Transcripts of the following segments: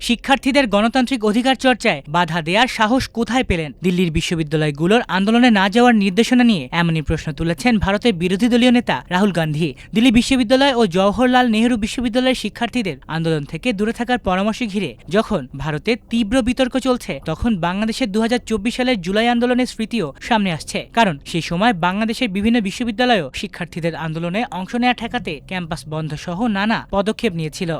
শিক্ষার্থীদের গণতান্ত্রিক অধিকার চর্চায় বাধা দেওয়ার সাহস কোথায় পেলেন? দিল্লির বিশ্ববিদ্যালয়গুলোর আন্দোলনে না যাওয়ার নির্দেশনা নিয়ে এমনই প্রশ্ন তুলেছেন ভারতের বিরোধী দলীয় নেতা রাহুল গান্ধী। দিল্লি বিশ্ববিদ্যালয় ও জওহরলাল নেহরু বিশ্ববিদ্যালয়ের শিক্ষার্থীদের আন্দোলন থেকে দূরে থাকার পরামর্শ ঘিরে যখন ভারতে তীব্র বিতর্ক চলছে, তখন বাংলাদেশের 2024 সালের জুলাই আন্দোলনের স্মৃতিও সামনে আসছে। কারণ সেই সময় বাংলাদেশের বিভিন্ন বিশ্ববিদ্যালয়ও শিক্ষার্থীদের আন্দোলনে অংশ নেওয়া ঠেকাতে ক্যাম্পাস বন্ধ সহ নানা পদক্ষেপ নিয়েছিল।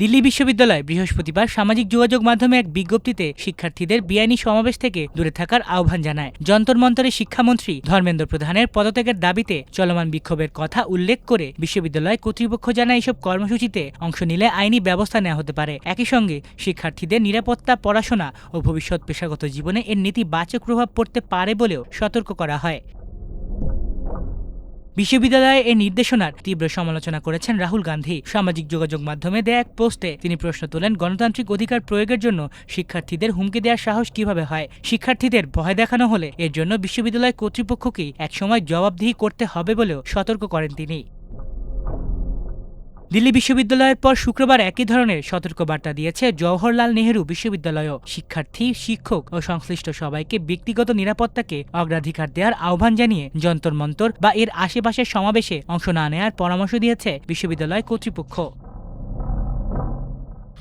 দিল্লি বিশ্ববিদ্যালয় বৃহস্পতিবার সামাজিক যোগাযোগ মাধ্যমে এক বিজ্ঞপ্তিতে শিক্ষার্থীদের বেআইনি সমাবেশ থেকে দূরে থাকার আহ্বান জানায়। যন্তর মন্তরের শিক্ষামন্ত্রী ধর্মেন্দ্র প্রধানের পদত্যাগের দাবিতে চলমান বিক্ষোভের কথা উল্লেখ করে বিশ্ববিদ্যালয় কর্তৃপক্ষ জানায়, এসব কর্মসূচিতে অংশ নিলে আইনি ব্যবস্থা নেওয়া হতে পারে। একই সঙ্গে শিক্ষার্থীদের নিরাপত্তা, পড়াশোনা ও ভবিষ্যৎ পেশাগত জীবনে এর নেতিবাচক প্রভাব পড়তে পারে বলেও সতর্ক করা হয়। বিশ্ববিদ্যালয়ে এই নির্দেশনার তীব্র সমালোচনা করেছেন রাহুল গান্ধী। সামাজিক যোগাযোগ মাধ্যমে দেয়া এক পোস্টে তিনি প্রশ্ন তোলেন, গণতান্ত্রিক অধিকার প্রয়োগের জন্য শিক্ষার্থীদের হুমকি দেওয়ার সাহস কিভাবে হয়? শিক্ষার্থীদের ভয় দেখানো হলে এর জন্য বিশ্ববিদ্যালয় কর্তৃপক্ষকেই একসময় জবাবদিহি করতে হবে বলেও সতর্ক করেন তিনি। দিল্লি বিশ্ববিদ্যালয়ের পর শুক্রবার একই ধরনের সতর্কবার্তা দিয়েছে জওহরলাল নেহরু বিশ্ববিদ্যালয়ও। শিক্ষার্থী, শিক্ষক ও সংশ্লিষ্ট সবাইকে ব্যক্তিগত নিরাপত্তাকে অগ্রাধিকার দেওয়ার আহ্বান জানিয়ে যন্তর মন্তর বা এর আশেপাশের সমাবেশে অংশ না নেওয়ার পরামর্শ দিয়েছে বিশ্ববিদ্যালয় কর্তৃপক্ষ।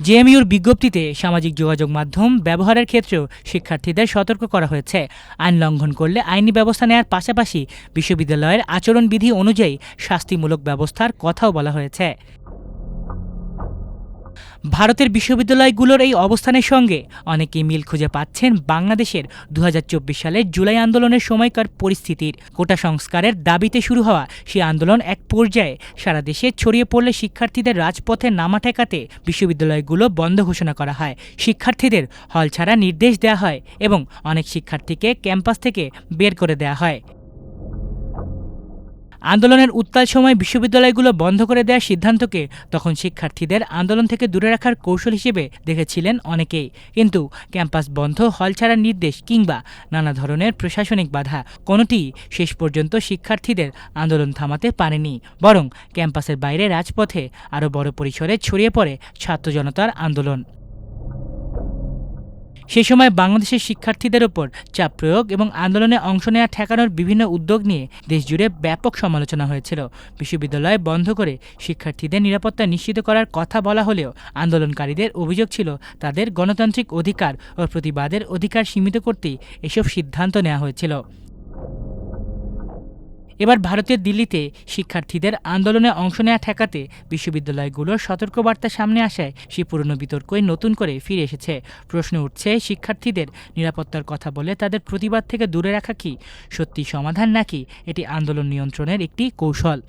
জেএমইউর বিজ্ঞপ্তিতে সামাজিক যোগাযোগ মাধ্যম ব্যবহারের ক্ষেত্রেও শিক্ষার্থীদের সতর্ক করা হয়েছে। আইন লঙ্ঘন করলে আইনি ব্যবস্থা নেওয়ার পাশাপাশি বিশ্ববিদ্যালয়ের আচরণবিধি অনুযায়ী শাস্তিমূলক ব্যবস্থার কথাও বলা হয়েছে। ভারতের বিশ্ববিদ্যালয়গুলোর এই অবস্থানের সঙ্গে অনেকেই মিল খুঁজে পাচ্ছেন বাংলাদেশের 2024 সালের জুলাই আন্দোলনের সময়কার পরিস্থিতির। কোটা সংস্কারের দাবিতে শুরু হওয়া সেই আন্দোলন এক পর্যায়ে সারা দেশে ছড়িয়ে পড়লে শিক্ষার্থীদের রাজপথে নামা ঠেকাতে বিশ্ববিদ্যালয়গুলো বন্ধ ঘোষণা করা হয়, শিক্ষার্থীদের হল ছাড়া নির্দেশ দেওয়া হয় এবং অনেক শিক্ষার্থীকে ক্যাম্পাস থেকে বের করে দেওয়া হয়। আন্দোলনের উত্তাল সময় বিশ্ববিদ্যালয়গুলো বন্ধ করে দেওয়ার সিদ্ধান্তকে তখন শিক্ষার্থীদের আন্দোলন থেকে দূরে রাখার কৌশল হিসেবে দেখেছিলেন অনেকেই। কিন্তু ক্যাম্পাস বন্ধ, হল ছাড়ার নির্দেশ কিংবা নানা ধরনের প্রশাসনিক বাধা কোনোটিই শেষ পর্যন্ত শিক্ষার্থীদের আন্দোলন থামাতে পারেনি, বরং ক্যাম্পাসের বাইরে রাজপথে আরও বড় পরিসরে ছড়িয়ে পড়ে ছাত্র জনতার আন্দোলন। সে সময় বাংলাদেশের শিক্ষার্থীদের ওপর চাপ প্রয়োগ এবং আন্দোলনে অংশ নেওয়া ঠেকানোর বিভিন্ন উদ্যোগ নিয়ে দেশজুড়ে ব্যাপক সমালোচনা হয়েছিল। বিশ্ববিদ্যালয় বন্ধ করে শিক্ষার্থীদের নিরাপত্তা নিশ্চিত করার কথা বলা হলেও আন্দোলনকারীদের অভিযোগ ছিল তাদের গণতান্ত্রিক অধিকার ও প্রতিবাদের অধিকার সীমিত করতেই এসব সিদ্ধান্ত নেওয়া হয়েছিল। এবার ভারতের দিল্লিতে শিক্ষার্থীদের আন্দোলনে অংশ নেওয়া ঠেকাতে বিশ্ববিদ্যালয়গুলোর সতর্কবার্তা সামনে আসায় সেই পুরনো বিতর্কই নতুন করে ফিরে এসেছে। প্রশ্ন উঠছে, শিক্ষার্থীদের নিরাপত্তার কথা বলে তাদের প্রতিবাদ থেকে দূরে রাখা কি সত্যি সমাধান, নাকি এটি আন্দোলন নিয়ন্ত্রণের একটি কৌশল?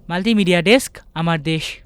মাল্টিমিডিয়া ডেস্ক, আমার দেশ।